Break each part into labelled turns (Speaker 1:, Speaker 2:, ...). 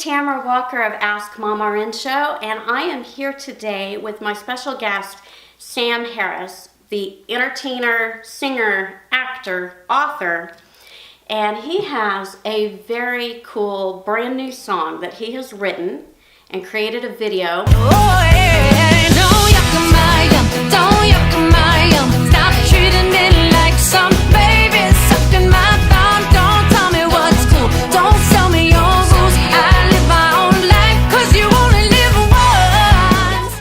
Speaker 1: Tamara Walker of Ask MomRN Show, and I am here today with my special guest, Sam Harris, the entertainer, singer, actor, author, and he has a very cool brand new song that he has written and created a video.
Speaker 2: Oh yeah, don't yuck my yum, don't yuck my yum, stop treating me like some baby sucking my thumb. Don't tell me what's cool, don't tell me your rules. I live my own life 'cause you only live once.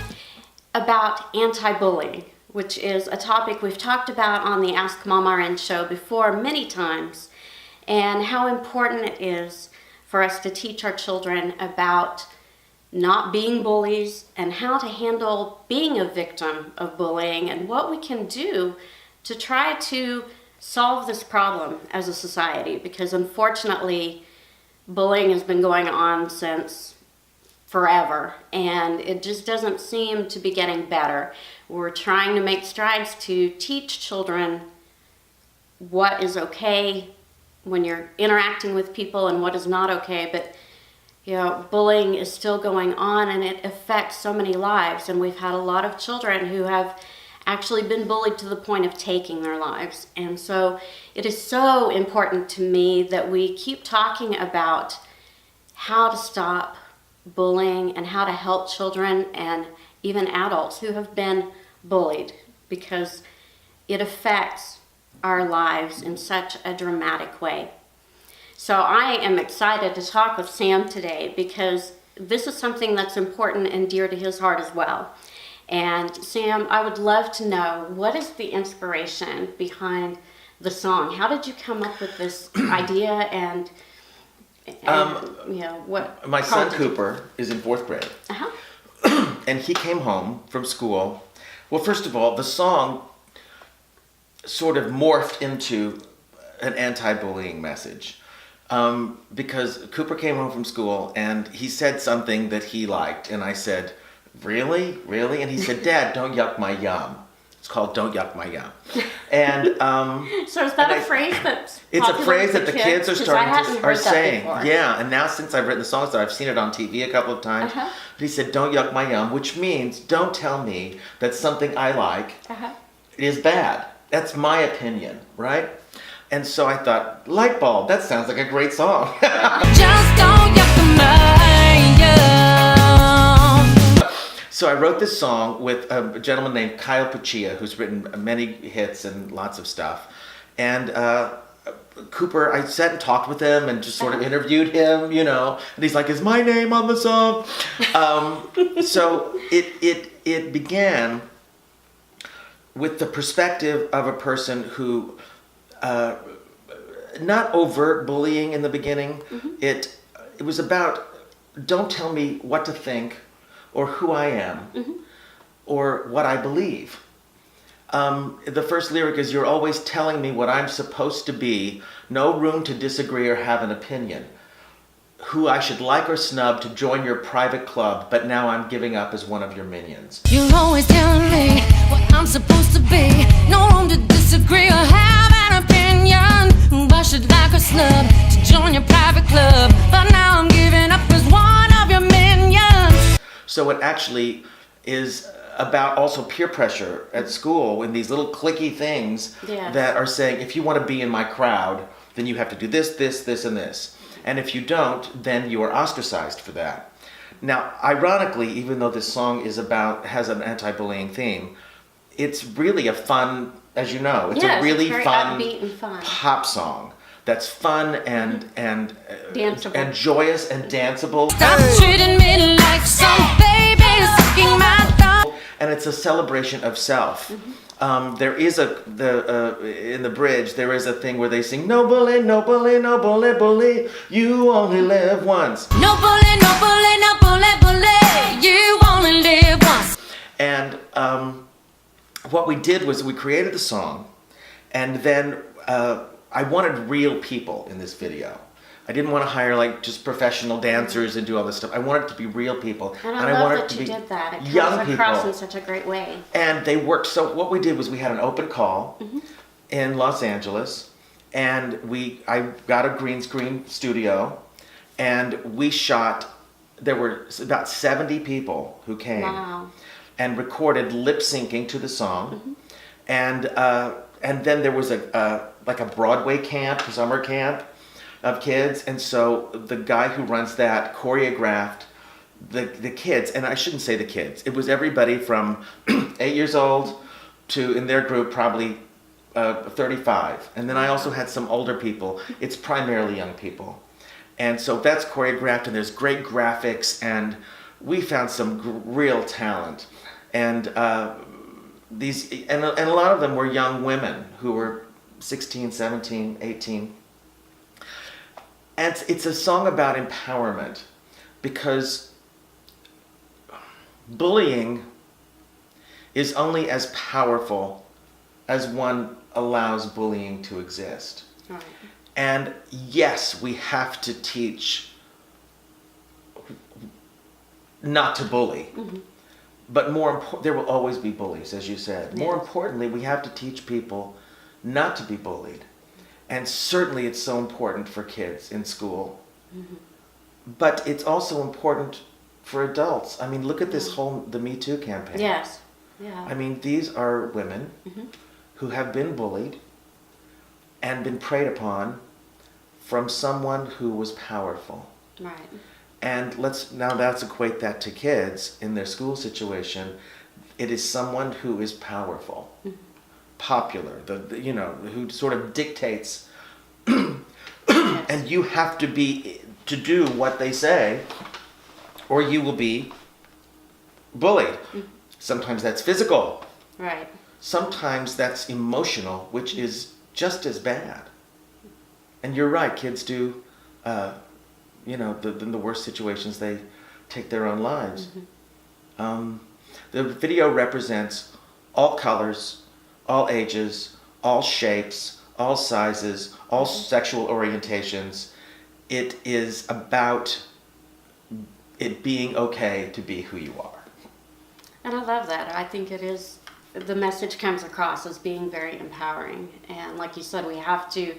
Speaker 1: About anti-bullying, which is a topic we've talked about on the Ask MomRN Show before many times, and how important it is for us to teach our children about not being bullies and how to handle being a victim of bullying and what we can do to try to solve this problem as a society, because unfortunately bullying has been going on since forever and it just doesn't seem to be getting better. We're trying to make strides to teach children what is okay when you're interacting with people and what is not okay, but you know, bullying is still going on and it affects so many lives, and we've had a lot of children who have actually been bullied to the point of taking their lives. And so it is so important to me that we keep talking about how to stop bullying and how to help children and even adults who have been bullied, because it affects our lives in such a dramatic way. So I am excited to talk with Sam today because this is something that's important and dear to his heart as well. And Sam, I would love to know, what is the inspiration behind the song? How did you come up with this idea and you know, what?
Speaker 3: My son Cooper is in 4th grade.
Speaker 1: Uh-huh.
Speaker 3: And he came home from school. Well, first of all, the song sort of morphed into an anti-bullying message. Because Cooper came home from school and he said something that he liked, and I said, really? Really? And he said, Dad, don't yuck my yum. It's called Don't Yuck My Yum. And
Speaker 1: so is that a phrase that's
Speaker 3: it's a
Speaker 1: popular
Speaker 3: phrase
Speaker 1: with
Speaker 3: that the kids are
Speaker 1: are
Speaker 3: saying.
Speaker 1: Before.
Speaker 3: Yeah, and now since I've written the song, so I've seen it on TV a couple of times.
Speaker 1: Uh-huh.
Speaker 3: But he said, don't yuck my yum, which means don't tell me that something I like is bad. That's my opinion, right? And so I thought, light bulb, that sounds like a great song.
Speaker 2: Just don't yuck my yum.
Speaker 3: So I wrote this song with a gentleman named Kyle Pachia, who's written many hits and lots of stuff. And Cooper, I sat and talked with him and just sort of interviewed him, you know. And he's like, is my name on the song? So it began with the perspective of a person who, not overt bullying in the beginning. It was about, don't tell me what to think or who I am or what I believe. The first lyric is, you're always telling me what I'm supposed to be, no room to disagree or have an opinion. Who I should like or snub to join your private club, but now I'm giving up as one of your minions.
Speaker 2: You're always telling me what I'm supposed to be, no room to disagree or have an opinion. Who I should like or snub to join your private club, but now I'm giving up as one of your minions.
Speaker 3: So it actually is about also peer pressure at school in these little cliquey things that are saying, if you want to be in my crowd, then you have to do this, this, this, and this. And if you don't, then you are ostracized for that. Now, ironically, even though this song has an anti-bullying theme, it's really a fun, as you know, it's a really
Speaker 1: very
Speaker 3: fun,
Speaker 1: upbeat and fun
Speaker 3: pop song that's fun and
Speaker 1: danceable
Speaker 3: and joyous and danceable.
Speaker 2: Stop treating me like some baby sucking my thumb.
Speaker 3: And it's a celebration of self. There is in the bridge, there is a thing where they sing, no bully, no bully, no bully, bully, you only live once.
Speaker 2: No bully, no bully, no bully, bully, you only live once.
Speaker 3: And what we did was we created the song, and then I wanted real people in this video. I didn't want to hire like just professional dancers and do all this stuff. I wanted it to be real people.
Speaker 1: And I love
Speaker 3: wanted
Speaker 1: that
Speaker 3: it to
Speaker 1: you
Speaker 3: be
Speaker 1: did that. It
Speaker 3: young
Speaker 1: comes
Speaker 3: people.
Speaker 1: across in such a great way.
Speaker 3: And they worked. So what we did was we had an open call in Los Angeles, and I got a green screen studio, And we shot, there were about 70 people who came.
Speaker 1: Wow.
Speaker 3: And recorded lip syncing to the song. And then there was like a Broadway camp, summer camp of kids. And so the guy who runs that choreographed the kids, and I shouldn't say the kids, it was everybody from 8 years old to, in their group, probably 35. And then I also had some older people. It's primarily young people. And so that's choreographed, and there's great graphics, and we found some real talent. And these, and a lot of them were young women who were 16, 17, 18. And it's a song about empowerment, because bullying is only as powerful as one allows bullying to exist.
Speaker 1: Right.
Speaker 3: And yes, we have to teach not to bully. But there will always be bullies, as you said. More importantly, we have to teach people not to be bullied. And certainly it's so important for kids in school. But it's also important for adults. I mean, look at this the Me Too campaign.
Speaker 1: Yes. Yeah.
Speaker 3: I mean, these are women who have been bullied and been preyed upon from someone who was powerful.
Speaker 1: Right.
Speaker 3: And let's equate that to kids in their school situation. It is someone who is powerful, popular, who sort of dictates, and you have to do what they say, or you will be bullied. Sometimes that's physical.
Speaker 1: Right.
Speaker 3: Sometimes that's emotional, which is just as bad. And you're right, kids do. In the worst situations, they take their own lives. The video represents all colors, all ages, all shapes, all sizes, all sexual orientations. It is about it being okay to be who you are.
Speaker 1: And I love that. I think it is, the message comes across as being very empowering. And like you said, we have to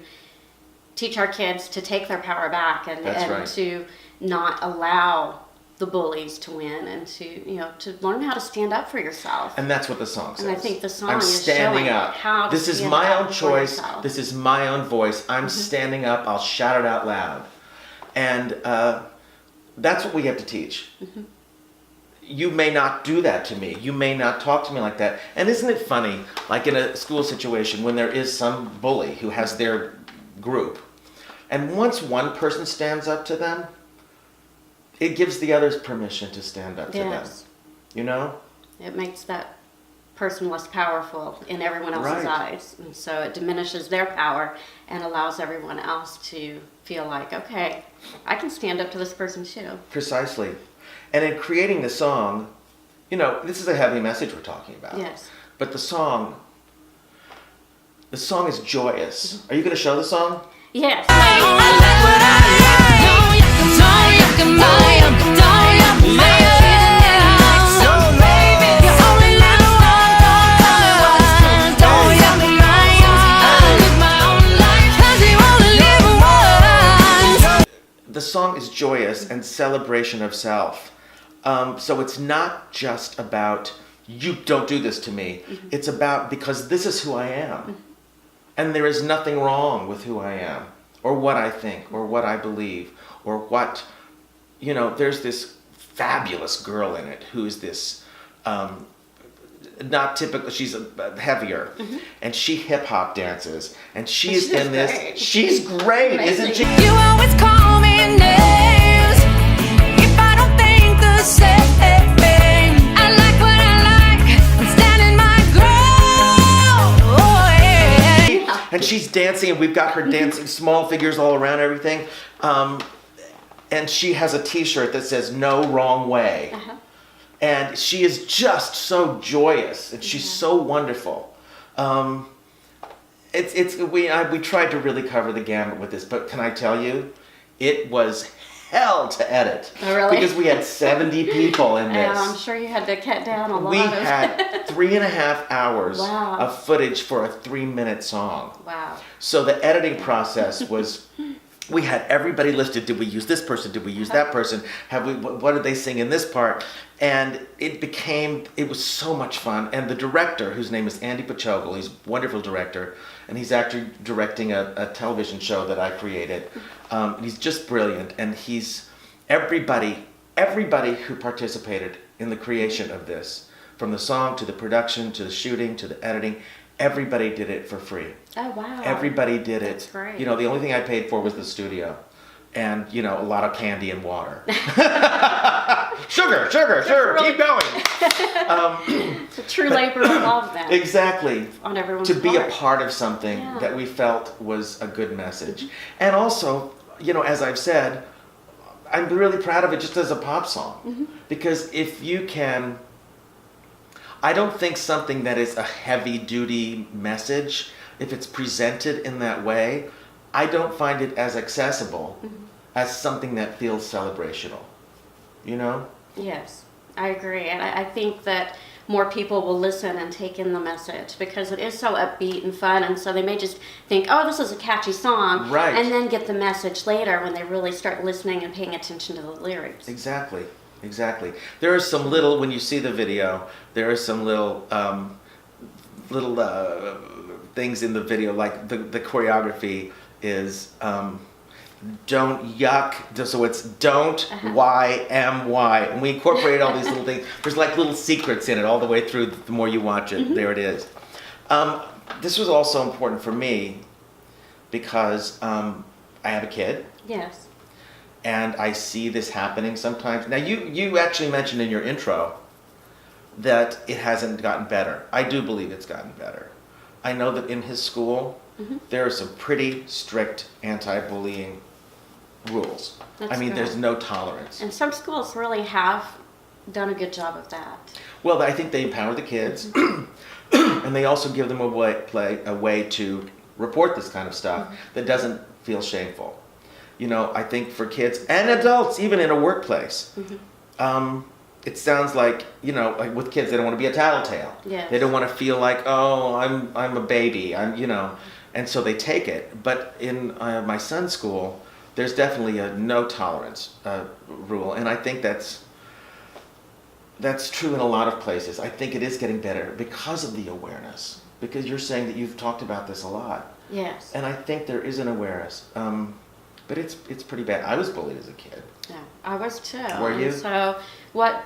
Speaker 1: teach our kids to take their power back and
Speaker 3: right.
Speaker 1: to not allow the bullies to win, and to learn how to stand up for yourself.
Speaker 3: And that's what the song says.
Speaker 1: And I think the song
Speaker 3: I'm
Speaker 1: is
Speaker 3: standing
Speaker 1: showing
Speaker 3: up.
Speaker 1: how to
Speaker 3: This is
Speaker 1: stand
Speaker 3: my
Speaker 1: up
Speaker 3: own
Speaker 1: for
Speaker 3: choice.
Speaker 1: yourself.
Speaker 3: This is my own voice. I'm standing up. I'll shout it out loud. And that's what we have to teach. You may not do that to me. You may not talk to me like that. And isn't it funny, like in a school situation, when there is some bully who has their group, and once one person stands up to them, it gives the others permission to stand up to them. You know?
Speaker 1: It makes that person less powerful in everyone else's eyes. And so it diminishes their power and allows everyone else to feel like, okay, I can stand up to this person too.
Speaker 3: Precisely. And in creating the song, this is a heavy message we're talking about.
Speaker 1: Yes.
Speaker 3: But the song is joyous. Are you going to show the song?
Speaker 1: Yes.
Speaker 3: The song is joyous and celebration of self. So it's not just about, you don't do this to me. It's about, because this is who I am. And there is nothing wrong with who I am, or what I think, or what I believe, or what, there's this fabulous girl in it who is this, not typical, she's heavier, and she hip hop dances, and she's in this,
Speaker 1: great.
Speaker 3: she's great, isn't she?
Speaker 2: You always call me names if I don't think the same. I like what I like. I'm standing my ground. Oh, yeah.
Speaker 3: And she's dancing, and we've got her dancing, small figures all around everything. And she has a t-shirt that says, "No Wrong Way." And she is just so joyous, and she's so wonderful. We tried to really cover the gamut with this, but can I tell you, it was hell to edit.
Speaker 1: Oh, really?
Speaker 3: Because we had 70 people in this.
Speaker 1: And I'm sure you had to cut down a lot
Speaker 3: We
Speaker 1: of...
Speaker 3: had 3.5 hours
Speaker 1: Wow.
Speaker 3: of footage for a 3-minute song.
Speaker 1: Wow.
Speaker 3: So the editing process was we had everybody listed. Did we use this person? Did we use that person? What did they sing in this part? And it was so much fun. And the director, whose name is Andy Pachogel, he's a wonderful director, and he's actually directing a television show that I created. He's just brilliant, and everybody who participated in the creation of this, from the song to the production to the shooting to the editing, everybody did it for free.
Speaker 1: Oh, wow.
Speaker 3: Everybody did it.
Speaker 1: That's great.
Speaker 3: The only thing I paid for was the studio and, a lot of candy and water. Sugar,
Speaker 1: really
Speaker 3: keep going.
Speaker 1: It's a true labor of love then.
Speaker 3: Exactly.
Speaker 1: On everyone's
Speaker 3: to be a
Speaker 1: part.
Speaker 3: part of something that we felt was a good message. And also, as I've said, I'm really proud of it just as a pop song. Because if you can... I don't think something that is a heavy-duty message, if it's presented in that way, I don't find it as accessible as something that feels celebrational.
Speaker 1: Yes, I agree. And I think that more people will listen and take in the message because it is so upbeat and fun. And so they may just think, oh, this is a catchy song.
Speaker 3: Right.
Speaker 1: And then get the message later when they really start listening and paying attention to the lyrics.
Speaker 3: Exactly. There are some little, when you see the video, there are some little things in the video, like the choreography is don't yuck, so it's don't YMY, and we incorporated all these little things. There's like little secrets in it all the way through. The more you watch it, there it is. This was also important for me because I have a kid.
Speaker 1: Yes.
Speaker 3: And I see this happening sometimes. Now, you actually mentioned in your intro that it hasn't gotten better. I do believe it's gotten better. I know that in his school, there are some pretty strict anti-bullying rules.
Speaker 1: That's good.
Speaker 3: There's no tolerance.
Speaker 1: And some schools really have done a good job of that.
Speaker 3: Well, I think they empower the kids, and they also give them a way to report this kind of stuff that doesn't feel shameful. I think for kids and adults, even in a workplace, it sounds like, like with kids, they don't want to be a tattletale.
Speaker 1: Yes.
Speaker 3: They don't want to feel like, oh, I'm a baby, and so they take it. But in my son's school, there's definitely a no tolerance rule, and I think that's true in a lot of places. I think it is getting better because of the awareness, because you're saying that you've talked about this a lot.
Speaker 1: Yes.
Speaker 3: And I think there is an awareness. But it's pretty bad. I was bullied as a kid.
Speaker 1: Yeah, I was too.
Speaker 3: Were you?
Speaker 1: And so what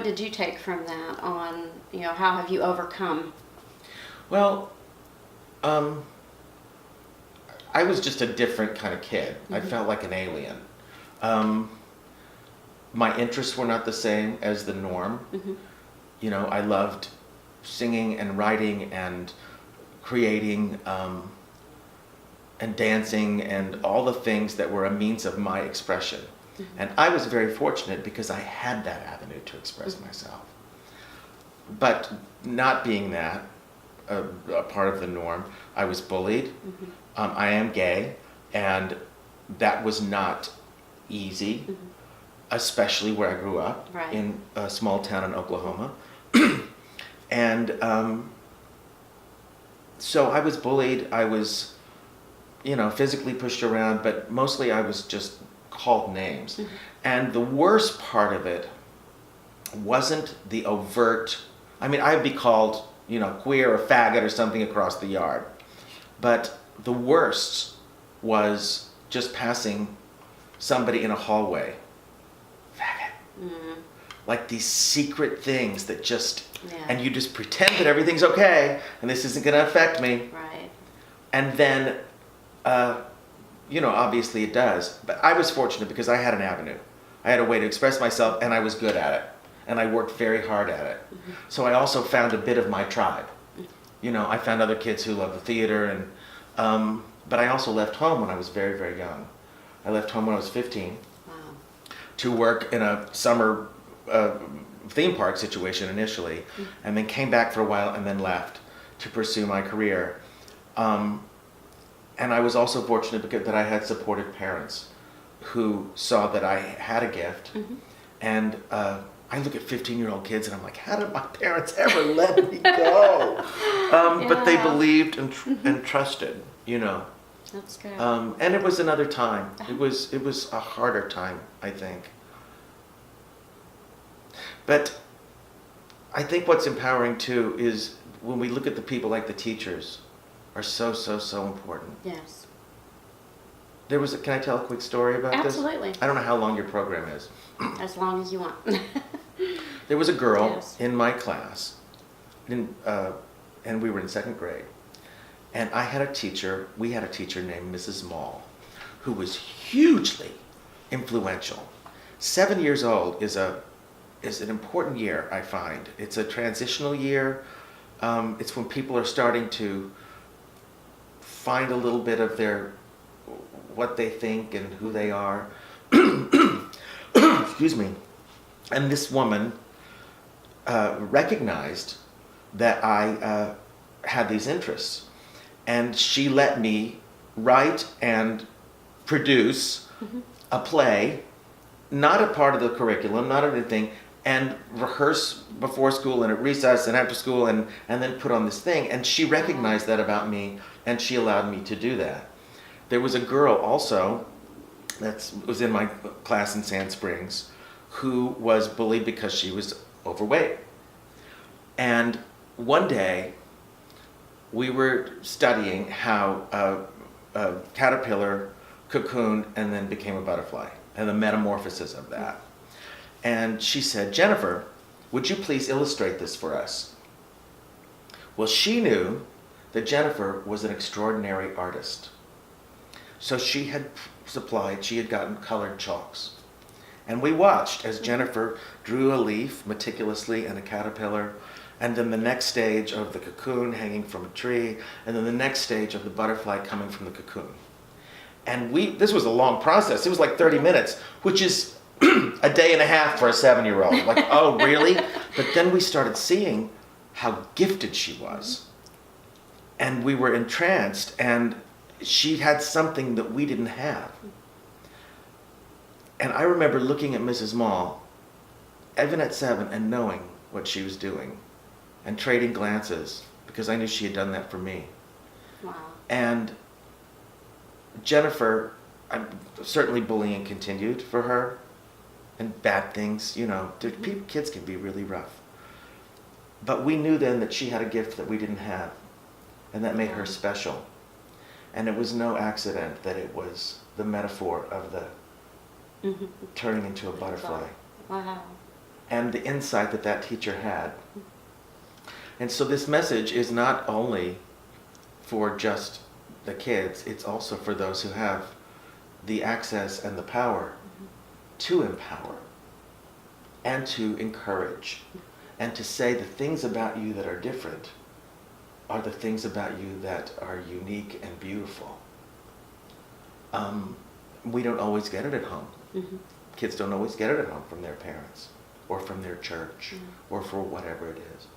Speaker 1: did you take from that on, how have you overcome?
Speaker 3: Well, I was just a different kind of kid. I felt like an alien. My interests were not the same as the norm. I loved singing and writing and creating and dancing and all the things that were a means of my expression. And I was very fortunate because I had that avenue to express myself. But not being that, a part of the norm, I was bullied. I am gay, and that was not easy, especially where I grew up, in a small town in Oklahoma. And so I was bullied. I was physically pushed around, but mostly I was just called names. And the worst part of it wasn't the overt, I'd be called, queer or faggot or something across the yard. But the worst was just passing somebody in a hallway. Faggot. Like these secret things that just, and you just pretend that everything's okay and this isn't going to affect me.
Speaker 1: Right.
Speaker 3: And then obviously it does. But I was fortunate because I had an avenue. I had a way to express myself, and I was good at it. And I worked very hard at it. So I also found a bit of my tribe. I found other kids who loved the theater, and but I also left home when I was very, very young. I left home when I was 15 to work in a summer theme park situation initially, and then came back for a while and then left to pursue my career. And I was also fortunate because that I had supportive parents who saw that I had a gift. And I look at 15-year-old kids and I'm like, how did my parents ever let me go? But they believed and trusted,
Speaker 1: That's good.
Speaker 3: And it was another time. It was a harder time, I think. But I think what's empowering too is when we look at the people like the teachers are so important.
Speaker 1: Yes.
Speaker 3: Can I tell a quick story about this?
Speaker 1: Absolutely.
Speaker 3: I don't know how long your program is.
Speaker 1: As long as you want.
Speaker 3: There was a girl
Speaker 1: Yes.
Speaker 3: in my class, and we were in second grade. And we had a teacher named Mrs. Mall, who was hugely influential. 7 years old is an important year, I find. It's a transitional year. It's when people are starting to find a little bit of what they think and who they are. Excuse me. And this woman recognized that I had these interests. And she let me write and produce a play, not a part of the curriculum, not anything, and rehearse before school and at recess and after school and then put on this thing. And she recognized that about me, and she allowed me to do that. There was a girl also that was in my class in Sand Springs who was bullied because she was overweight. And one day, we were studying how a caterpillar cocooned and then became a butterfly, and the metamorphosis of that. And she said, "Jennifer, would you please illustrate this for us?" Well, she knew that Jennifer was an extraordinary artist. So she had gotten colored chalks. And we watched as Jennifer drew a leaf meticulously and a caterpillar, and then the next stage of the cocoon hanging from a tree, and then the next stage of the butterfly coming from the cocoon. And this was a long process. It was like 30 minutes, which is a day and a half for a 7-year-old. Like, oh, really? But then we started seeing how gifted she was. And we were entranced, and she had something that we didn't have. And I remember looking at Mrs. Mall, even at 7, and knowing what she was doing, and trading glances, because I knew she had done that for me.
Speaker 1: Wow.
Speaker 3: And Jennifer, certainly bullying continued for her, and bad things, kids can be really rough. But we knew then that she had a gift that we didn't have, and that made her special. And it was no accident that it was the metaphor of the turning into a butterfly.
Speaker 1: Wow.
Speaker 3: And the insight that teacher had. And so this message is not only for just the kids, it's also for those who have the access and the power to empower and to encourage and to say the things about you that are different are the things about you that are unique and beautiful. We don't always get it at home. Kids don't always get it at home from their parents or from their church or for whatever it is.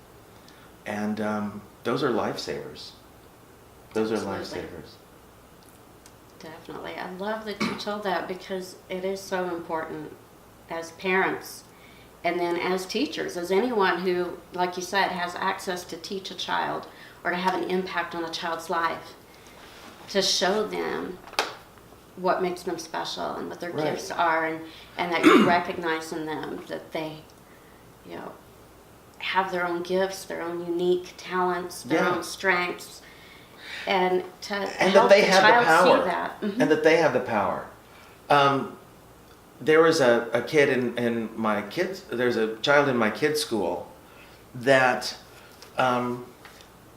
Speaker 3: And those are lifesavers. Those are lifesavers.
Speaker 1: Definitely. I love that you told that, because it is so important as parents and then as teachers, as anyone who, like you said, has access to teach a child or to have an impact on a child's life, to show them what makes them special and what their gifts are, and that you recognize in them that they, have their own gifts, their own unique talents, their own strengths, and help the child see that.
Speaker 3: And that they have the power. There was a kid in my kids. There's a child in my kids' school that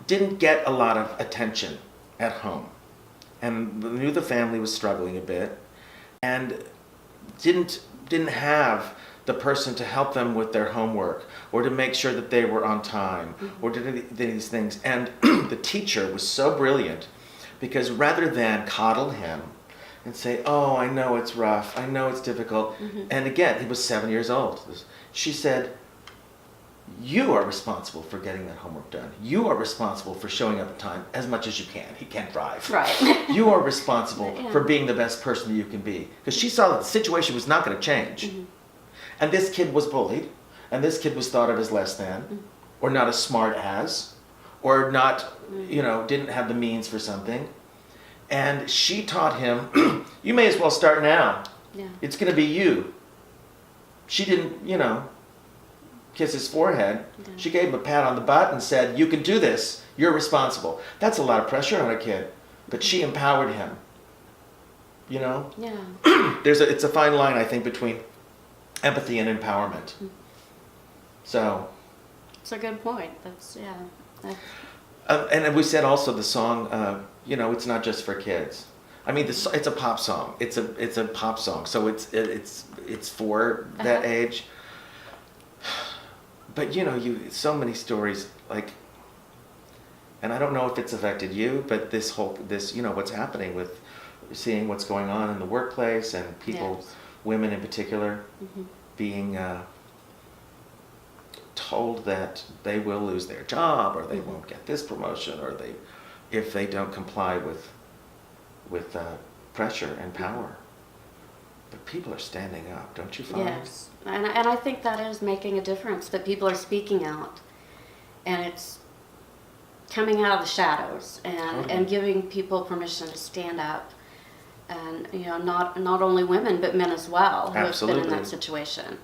Speaker 3: didn't get a lot of attention at home, and knew the family was struggling a bit, and didn't have the person to help them with their homework or to make sure that they were on time or did these things. And the teacher was so brilliant, because rather than coddle him and say, "Oh, I know it's rough, I know it's difficult," and again, he was 7 years old, she said, "You are responsible for getting that homework done. You are responsible for showing up on time as much as you can. He can't drive.
Speaker 1: Right.
Speaker 3: You are responsible for being the best person that you can be." Because she saw that the situation was not going to change. And this kid was bullied, and this kid was thought of as less than, or not as smart as, or not, didn't have the means for something. And she taught him, you may as well start now.
Speaker 1: Yeah.
Speaker 3: It's going to be you. She didn't, kiss his forehead.
Speaker 1: Yeah.
Speaker 3: She gave him a pat on the butt and said, you can do this. You're responsible. That's a lot of pressure on a kid. But she empowered him.
Speaker 1: Yeah.
Speaker 3: It's a fine line, I think, between empathy and empowerment. So.
Speaker 1: It's a good point. That's, yeah.
Speaker 3: And we said also the song, it's not just for kids. I mean, it's a pop song. It's a pop song, so it's for that age. But so many stories like, and I don't know if it's affected you, but this what's happening with seeing what's going on in the workplace and people,
Speaker 1: Yes.
Speaker 3: women in particular,
Speaker 1: Mm-hmm.
Speaker 3: being told that they will lose their job or they won't get this promotion or if they don't comply with pressure and power. But people are standing up, don't you find?
Speaker 1: Yes, and I think that is making a difference, that people are speaking out, and it's coming out of the shadows and giving people permission to stand up, and not only women but men as well who have been in that situation.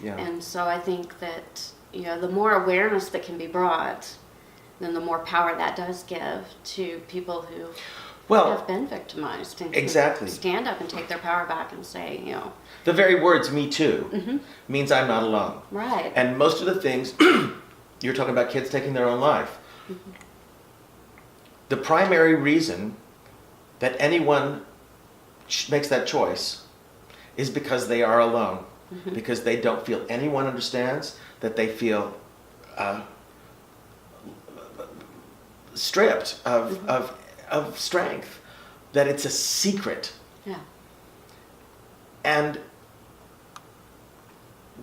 Speaker 3: Yeah.
Speaker 1: And so I think that the more awareness that can be brought, then the more power that does give to people who have been victimized and
Speaker 3: exactly.
Speaker 1: can stand up and take their power back and say,
Speaker 3: The very words "me too" means I'm not alone.
Speaker 1: right.
Speaker 3: And most of the things, you're talking about kids taking their own life. The primary reason that anyone makes that choice is because they are alone. Because they don't feel anyone understands, that they feel stripped of strength, that it's a secret.
Speaker 1: Yeah.
Speaker 3: And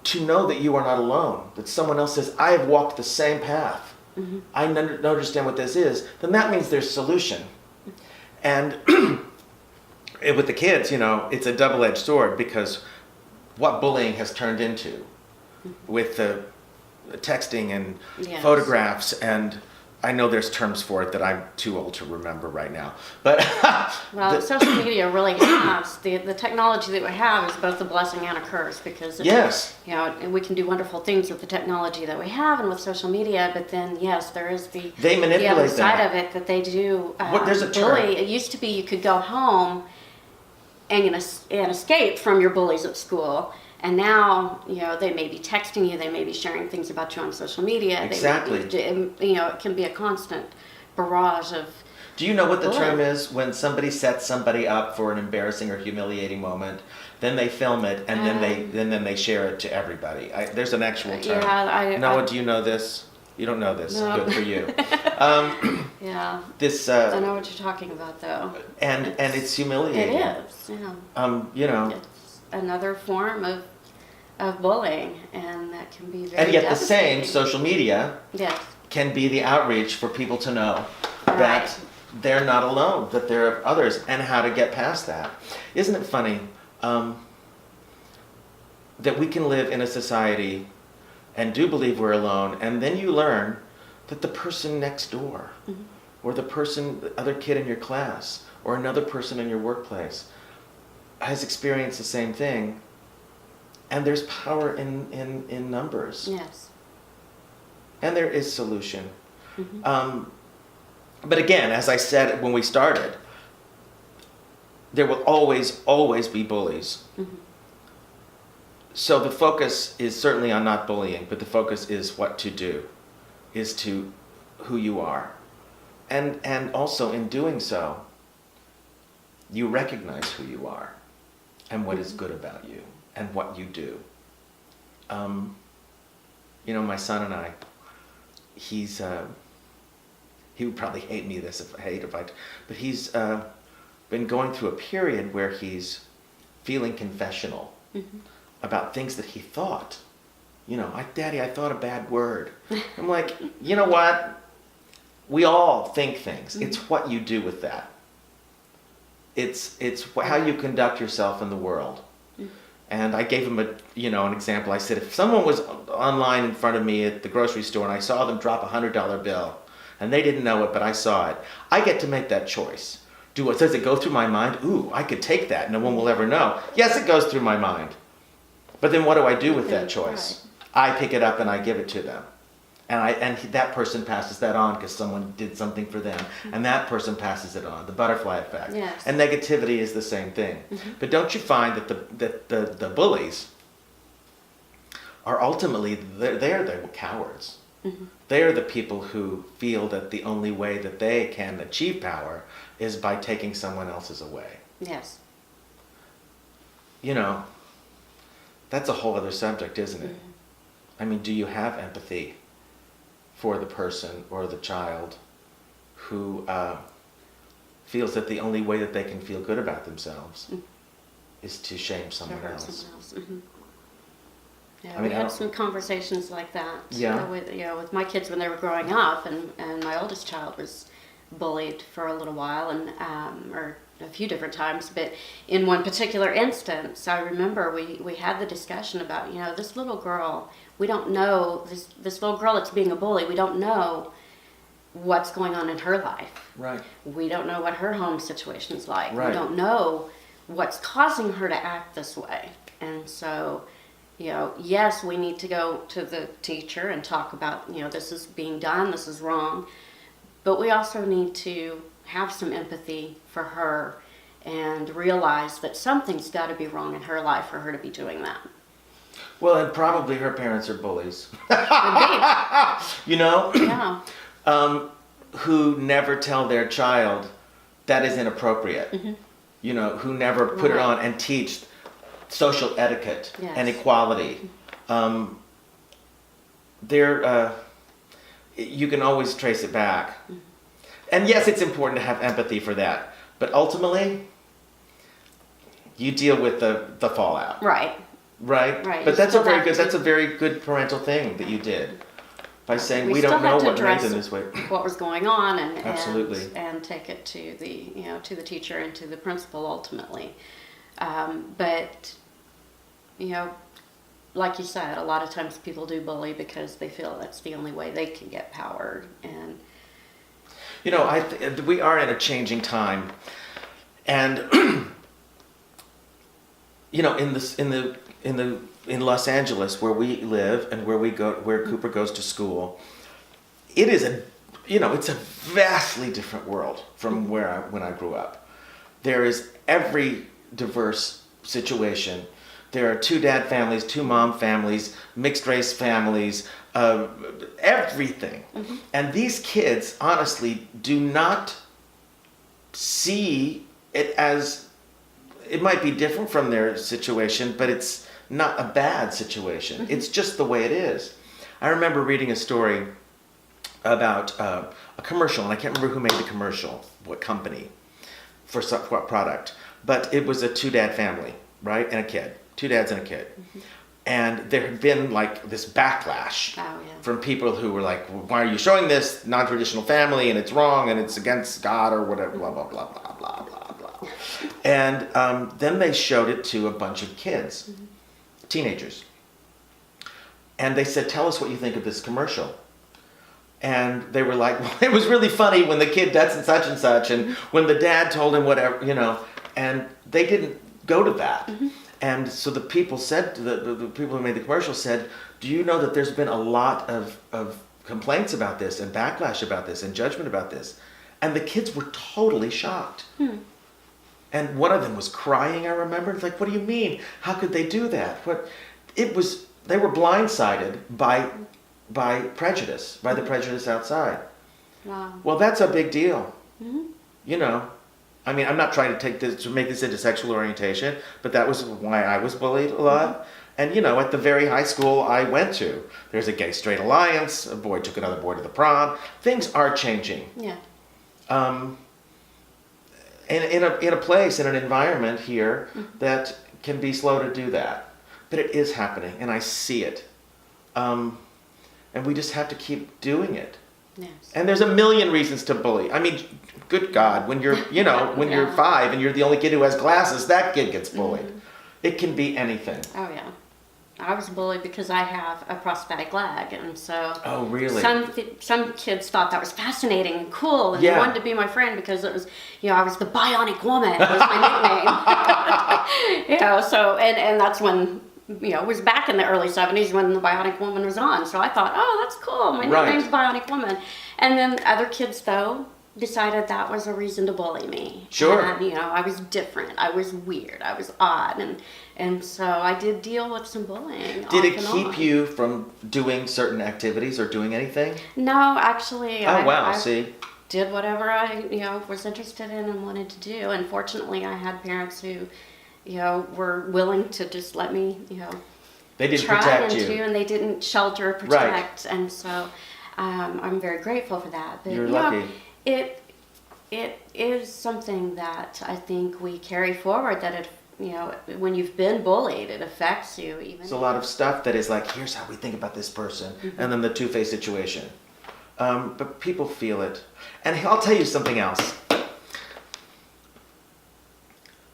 Speaker 3: to know that you are not alone, that someone else says, I have walked the same path, I understand what this is, then that means there's solution. And with the kids, it's a double-edged sword, because what bullying has turned into with the texting and
Speaker 1: Yes.
Speaker 3: photographs, and I know there's terms for it that I'm too old to remember right now. But
Speaker 1: Well, social media really has, the technology that we have is both a blessing and a curse, because
Speaker 3: yes,
Speaker 1: we can do wonderful things with the technology that we have and with social media, but then yes, there is the
Speaker 3: they
Speaker 1: other
Speaker 3: manipulate
Speaker 1: side
Speaker 3: that.
Speaker 1: of it that they do
Speaker 3: There's a term.
Speaker 1: bully. It used to be you could go home and escape from your bullies at school. And now, they may be texting you, they may be sharing things about you on social media.
Speaker 3: Exactly.
Speaker 1: It can be a constant barrage of.
Speaker 3: Do you know what the
Speaker 1: Bullying.
Speaker 3: term is when somebody sets somebody up for an embarrassing or humiliating moment? Then they film it and then they share it to everybody. There's an actual term.
Speaker 1: Yeah,
Speaker 3: Noah, do you know this? You don't know this.
Speaker 1: No.
Speaker 3: Good for you.
Speaker 1: Yeah.
Speaker 3: This
Speaker 1: I know what you're talking about, though.
Speaker 3: and it's humiliating.
Speaker 1: It is. Yeah. It's another form of bullying, and that can be very
Speaker 3: and yet the same
Speaker 1: devastating.
Speaker 3: social media
Speaker 1: Yes.
Speaker 3: can be the outreach for people to know that
Speaker 1: Right.
Speaker 3: they're not alone, that there are others, and how to get past that. Isn't it funny that we can live in a society and do believe we're alone, and then you learn that the person next door, or the other kid in your class, or another person in your workplace has experienced the same thing, and there's power in numbers.
Speaker 1: Yes.
Speaker 3: And there is solution. But again, as I said when we started, there will always be bullies. So the focus is certainly on not bullying, but the focus is what to do, is to who you are. And also in doing so, you recognize who you are and what is good about you and what you do. My son and I, he would probably hate me but he's been going through a period where he's feeling confessional about things that he thought. Daddy, I thought a bad word. I'm like, you know what? We all think things. It's what you do with that. It's how you conduct yourself in the world. And I gave him an example. I said, if someone was online in front of me at the grocery store and I saw them drop $100 bill, and they didn't know it, but I saw it, I get to make that choice. Does it go through my mind? Ooh, I could take that. No one will ever know. Yes, it goes through my mind. But then what do I do with that choice? I pick it up and I give it to them. And that person passes that on because someone did something for them. And that person passes it on, the butterfly effect.
Speaker 1: Yes.
Speaker 3: And negativity is the same thing. But don't you find that the bullies are ultimately, they're the cowards. They are the people who feel that the only way that they can achieve power is by taking someone else's away.
Speaker 1: Yes.
Speaker 3: You know, that's a whole other subject, isn't it? I mean, do you have empathy for the person or the child who feels that the only way that they can feel good about themselves is to shame someone else?
Speaker 1: Yeah,
Speaker 3: I mean,
Speaker 1: we had some conversations like that.
Speaker 3: Yeah.
Speaker 1: With my kids when they were growing up, and my oldest child was bullied for a little while, and or a few different times. But in one particular instance, I remember we had the discussion about, this little girl. We don't know this little girl that's being a bully. We don't know what's going on in her life.
Speaker 3: Right.
Speaker 1: We don't know what her home situation's like.
Speaker 3: Right.
Speaker 1: We don't know what's causing her to act this way, and so. Yes, we need to go to the teacher and talk about, this is being done, this is wrong. But we also need to have some empathy for her and realize that something's got to be wrong in her life for her to be doing that.
Speaker 3: Well, and probably her parents are bullies.
Speaker 1: Indeed. Yeah.
Speaker 3: Who never tell their child that is inappropriate. Who never put it on and teach social etiquette and equality. You can always trace it back. And yes, it's important to have empathy for that. But ultimately, you deal with the fallout.
Speaker 1: Right.
Speaker 3: But that's a very good parental thing that you did. By saying we don't know what made them this way.
Speaker 1: What was going on
Speaker 3: Absolutely.
Speaker 1: And take it to the teacher and to the principal ultimately. But like you said, a lot of times people do bully because they feel that's the only way they can get power. And
Speaker 3: we are in a changing time, and in Los Angeles where we live and where Cooper goes to school, it is it's a vastly different world from when I grew up. There is every diverse situation. There are 2 dad families, 2 mom families, mixed race families, everything. And these kids, honestly, do not see it as, it might be different from their situation, but it's not a bad situation. It's just the way it is. I remember reading a story about a commercial, and I can't remember who made the commercial, what company, for what product, but it was a 2-dad family, right, and a kid. 2 dads and a kid. And there had been like this backlash from people who were like, well, why are you showing this non-traditional family, and it's wrong and it's against God or whatever, blah, blah, blah, blah, blah, blah, blah. And then they showed it to a bunch of kids, teenagers. And they said, tell us what you think of this commercial. And they were like, well, it was really funny when the kid does and such, and when the dad told him whatever, and they didn't go to that. And so the people said, the people who made the commercial said, do you know that there's been a lot of complaints about this and backlash about this and judgment about this? And the kids were totally shocked. And one of them was crying, I remember. It's like, what do you mean? How could they do that? They were blindsided by prejudice, by the prejudice outside.
Speaker 1: Wow.
Speaker 3: Well, that's a big deal. I mean, I'm not trying to make this into sexual orientation, but that was why I was bullied a lot. And at the very high school I went to, there's a gay-straight alliance. A boy took another boy to the prom. Things are changing.
Speaker 1: Yeah.
Speaker 3: In a place, in an environment here that can be slow to do that, but it is happening, and I see it. And we just have to keep doing it.
Speaker 1: Yes.
Speaker 3: And there's a million reasons to bully. I mean, good God, when you're, you're 5 and you're the only kid who has glasses, that kid gets bullied. It can be anything.
Speaker 1: Oh yeah. I was bullied because I have a prosthetic leg, and so
Speaker 3: Oh, really?
Speaker 1: some kids thought that was fascinating and cool, and
Speaker 3: Yeah.
Speaker 1: they wanted to be my friend because it was, I was the Bionic Woman was my nickname. So and that's when it was back in the early 70s when the Bionic Woman was on. So I thought, oh, that's cool. My
Speaker 3: Right.
Speaker 1: nickname's Bionic Woman. And then other kids though decided that was a reason to bully me.
Speaker 3: Sure.
Speaker 1: And, I was different. I was weird. I was odd. And so I did deal with some bullying.
Speaker 3: Did it
Speaker 1: off and
Speaker 3: keep
Speaker 1: on.
Speaker 3: you from doing certain activities or doing anything?
Speaker 1: No, actually.
Speaker 3: Oh, wow,
Speaker 1: I
Speaker 3: see?
Speaker 1: did whatever I, was interested in and wanted to do. And fortunately, I had parents who, were willing to just let me,
Speaker 3: They didn't
Speaker 1: try
Speaker 3: protect
Speaker 1: into,
Speaker 3: you.
Speaker 1: and they didn't shelter or protect. And so I'm very grateful for that. But,
Speaker 3: You're lucky.
Speaker 1: It is something that I think we carry forward, that it, when you've been bullied, it affects you even.
Speaker 3: It's a lot of stuff that is like, here's how we think about this person, and then the two-faced situation. But people feel it. And I'll tell you something else.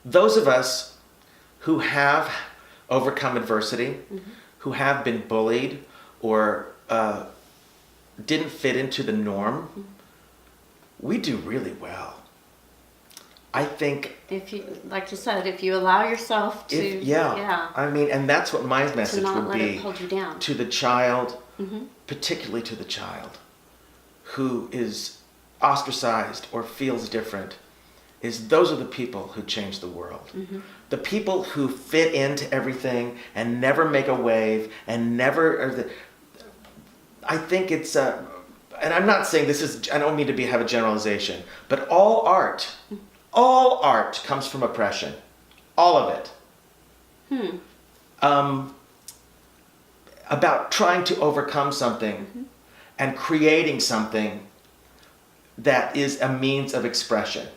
Speaker 3: Those of us who have overcome adversity, who have been bullied or didn't fit into the norm, we do really well. I think.
Speaker 1: If you, like you said, if you allow yourself to,
Speaker 3: I mean, and that's what my
Speaker 1: to
Speaker 3: message
Speaker 1: not
Speaker 3: would
Speaker 1: let
Speaker 3: be
Speaker 1: it hold you down.
Speaker 3: to the child, particularly to the child who is ostracized or feels different, is those are the people who change the world. The people who fit into everything and never make a wave and never. I think it's and I'm not saying this is. I don't mean to have a generalization, but all art comes from oppression, all of it. About trying to overcome something and creating something that is a means of expression.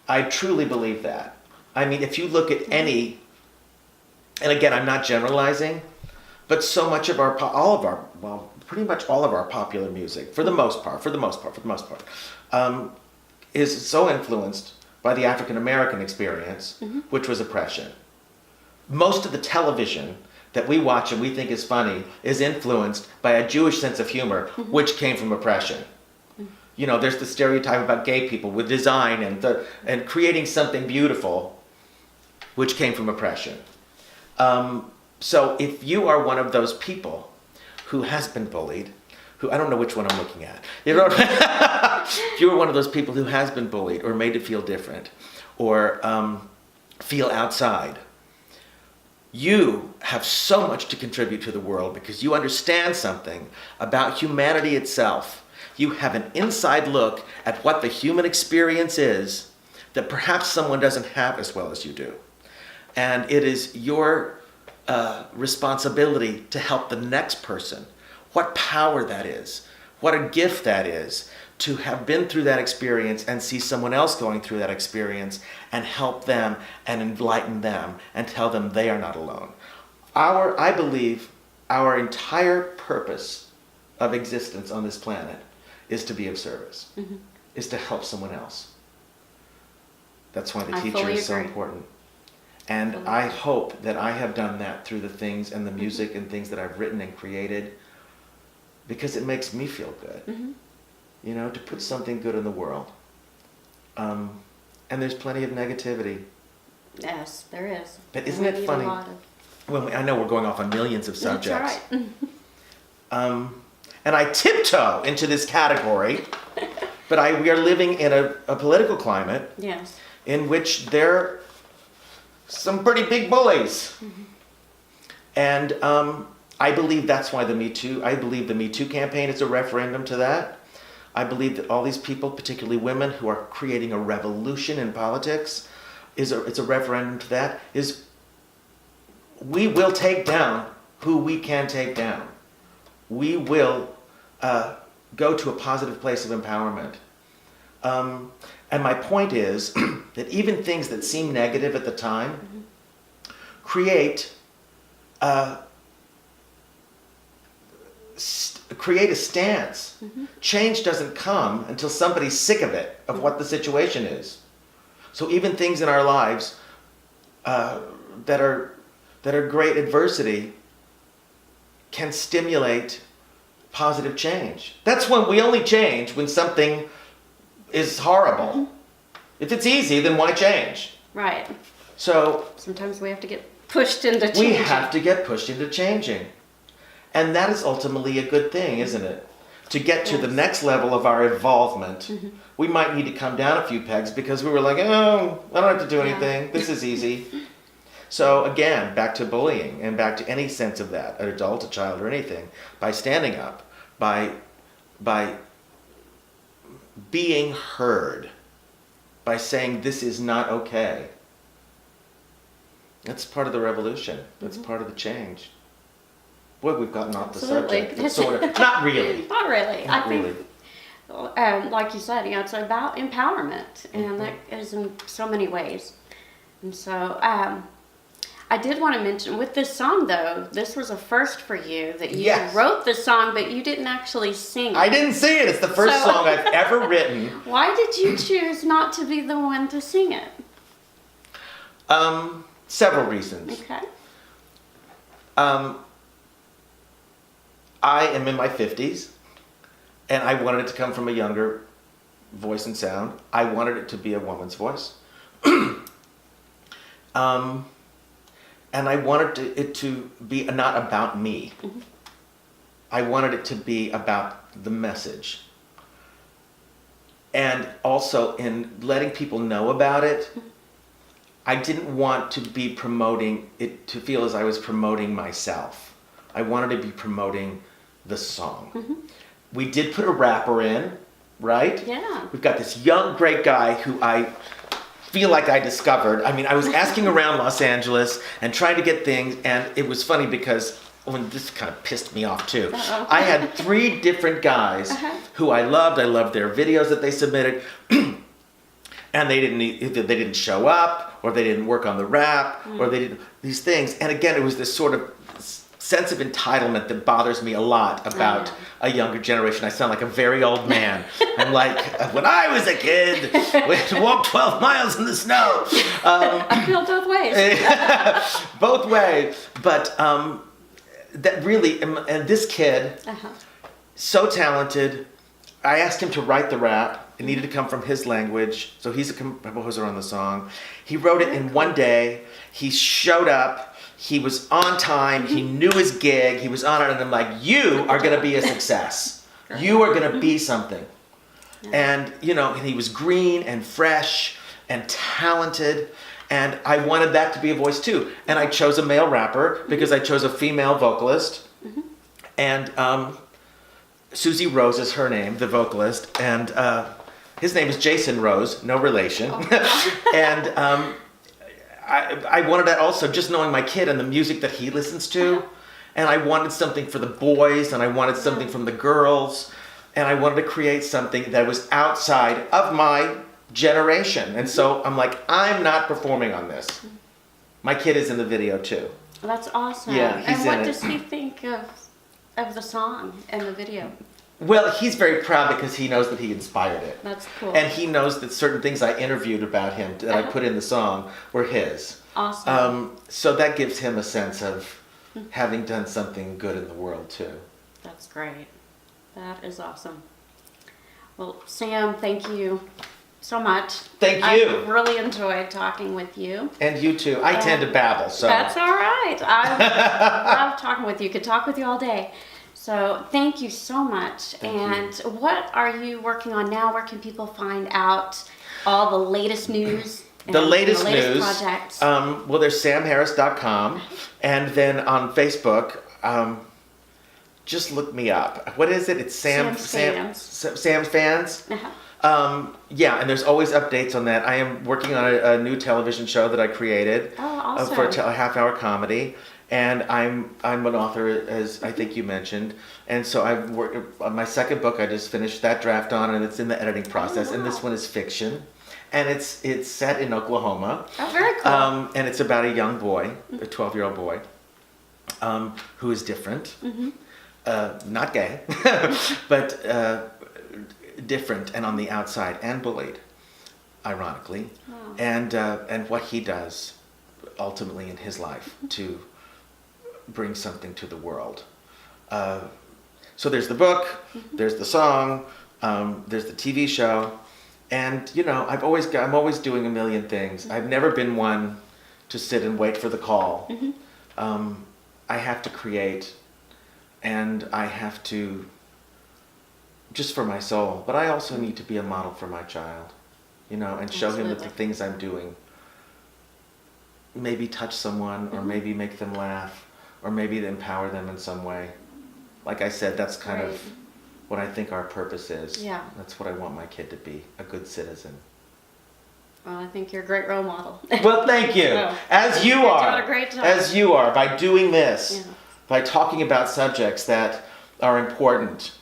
Speaker 3: I truly believe that. I mean, if you look at any, and again, I'm not generalizing, but so much of pretty much all of our popular music, for the most part, is so influenced by the African American experience, which was oppression. Most of the television that we watch and we think is funny is influenced by a Jewish sense of humor, which came from oppression. There's the stereotype about gay people with design and creating something beautiful, which came from oppression. So if you are one of those people who has been bullied, I don't know which one I'm looking at. If you were one of those people who has been bullied or made to feel different or feel outside, you have so much to contribute to the world because you understand something about humanity itself. You have an inside look at what the human experience is that perhaps someone doesn't have as well as you do. And it is your responsibility to help the next person. What power that is, what a gift that is to have been through that experience and see someone else going through that experience and help them and enlighten them and tell them they are not alone. I believe our entire purpose of existence on this planet is to be of service, is to help someone else. That's why the teacher is so important. And I hope that I have done that through the things and the music and things that I've written and created, because it makes me feel good, to put something good in the world. And there's plenty of negativity.
Speaker 1: Yes, there is.
Speaker 3: But isn't it funny? I know we're going off on millions of subjects.
Speaker 1: That's all right.
Speaker 3: And I tiptoe into this category, but we are living in a political climate in which there are some pretty big bullies. And I believe that's why the Me Too campaign is a referendum to that. I believe that all these people, particularly women who are creating a revolution in politics, it's a referendum to that. We will take down who we can take down. We will go to a positive place of empowerment. And my point is that even things that seem negative at the time create a stance. Change doesn't come until somebody's sick of it, of what the situation is. So even things in our lives that are great adversity can stimulate positive change. That's when we only change when something is horrible. If it's easy, then why change?
Speaker 1: Right.
Speaker 3: So
Speaker 1: Sometimes we have to get pushed into changing.
Speaker 3: we have to get pushed into changing. And that is ultimately a good thing, isn't it? To get to the next level of our involvement, we might need to come down a few pegs because we were like, oh, I don't have to do anything. This is easy. So again, back to bullying and back to any sense of that, an adult, a child, or anything, by standing up, by being heard, by saying this is not okay. That's part of the revolution. That's part of the change. Boy, we've gotten off the subject. But sort of. Not really.
Speaker 1: Not really.
Speaker 3: Not
Speaker 1: I
Speaker 3: really.
Speaker 1: think, like you said, it's about empowerment, and that is in so many ways. And so, I did want to mention with this song, though, this was a first for you that you wrote the song, but you didn't actually sing it.
Speaker 3: I didn't sing it. It's the first song I've ever written.
Speaker 1: Why did you choose not to be the one to sing it?
Speaker 3: Several reasons.
Speaker 1: Okay.
Speaker 3: I am in my 50s, and I wanted it to come from a younger voice and sound. I wanted it to be a woman's voice. And I wanted it to be not about me. I wanted it to be about the message. And also in letting people know about it, I didn't want to be promoting it, to feel as I was promoting myself. I wanted to be promoting the song. We did put a rapper in, right?
Speaker 1: Yeah.
Speaker 3: We've got this young, great guy who I feel like I discovered. I mean, I was asking around Los Angeles and trying to get things, and it was funny because this kind of pissed me off too. I had 3 different guys who I loved. I loved their videos that they submitted, and they didn't show up, or they didn't work on the rap, or they didn't these things. And again, it was this sort of sense of entitlement that bothers me a lot about a younger generation. I sound like a very old man. I'm like, when I was a kid, we had to walk 12 miles in the snow.
Speaker 1: I feel both ways.
Speaker 3: Both ways. But that really, and this kid, so talented, I asked him to write the rap. It needed to come from his language. So he's a composer on the song. He wrote it in one day. He showed up. He was on time. He knew his gig. He was on it. And I'm like, you are going to be a success. You are going to be something. And, and he was green and fresh and talented. And I wanted that to be a voice too. And I chose a male rapper because I chose a female vocalist. And Susie Rose is her name, the vocalist. And his name is Jason Rose, no relation. And I wanted that also, just knowing my kid and the music that he listens to. And I wanted something for the boys, and I wanted something from the girls. And I wanted to create something that was outside of my generation. And so I'm like, I'm not performing on this. My kid is in the video too.
Speaker 1: That's awesome.
Speaker 3: Yeah, he's
Speaker 1: and what
Speaker 3: in it.
Speaker 1: does he think of the song and the video?
Speaker 3: Well, he's very proud because he knows that he inspired it.
Speaker 1: That's cool.
Speaker 3: And he knows that certain things I interviewed about him that I put in the song were his.
Speaker 1: Awesome.
Speaker 3: So that gives him a sense of having done something good in the world too.
Speaker 1: That's great. That is awesome. Well, Sam, thank you so much.
Speaker 3: Thank
Speaker 1: I
Speaker 3: you.
Speaker 1: really enjoyed talking with you.
Speaker 3: And you too. I tend to babble, so.
Speaker 1: That's all right. I love talking with you. Could talk with you all day. So thank you so much.
Speaker 3: Thank you.
Speaker 1: What are you working on now? Where can people find out all the latest news?
Speaker 3: The latest news.
Speaker 1: Projects.
Speaker 3: Well, there's samharris.com, and then on Facebook, just look me up. What is it? It's Sam's Fans. Yeah, and there's always updates on that. I am working on a new television show that I created
Speaker 1: awesome.
Speaker 3: for a half-hour comedy, and I'm an author, as I think you mentioned, and so I've worked on my second book. I just finished that draft on, and it's in the editing process. And this one is fiction, and it's set in Oklahoma.
Speaker 1: Oh, very cool.
Speaker 3: And it's about a young boy, a 12-year-old boy, who is different, not gay, but different and on the outside and bullied, ironically, and what he does ultimately in his life to bring something to the world. So there's the book, there's the song, there's the TV show, and I'm always doing a million things. I've never been one to sit and wait for the call. I have to create, and I have to, just for my soul, but I also need to be a model for my child, and show him that the things I'm doing maybe touch someone, or maybe make them laugh, or maybe empower them in some way. Like I said, that's kind of what I think our purpose is.
Speaker 1: Yeah.
Speaker 3: That's what I want my kid to be, a good citizen.
Speaker 1: Well, I think you're a great role model.
Speaker 3: Well, thank you.
Speaker 1: No.
Speaker 3: As you
Speaker 1: You're
Speaker 3: are.
Speaker 1: doing a great job.
Speaker 3: As you are, by doing this,
Speaker 1: Yeah.
Speaker 3: by talking about subjects that are important,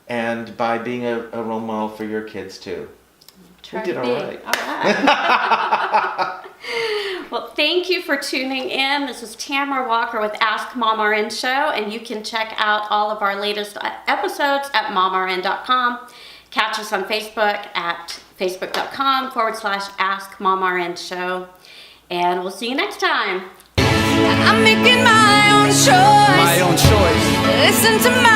Speaker 3: and by being a role model for your kids too.
Speaker 1: Try
Speaker 3: We did
Speaker 1: to
Speaker 3: all
Speaker 1: be.
Speaker 3: right.
Speaker 1: All right. Well, thank you for tuning in. This is Tamara Walker with Ask MomRN Show, and you can check out all of our latest episodes at momrn.com. Catch us on Facebook at facebook.com/Ask MomRN Show, and we'll see you next time.
Speaker 2: I'm making my own choice.
Speaker 4: My own choice.
Speaker 2: Listen to my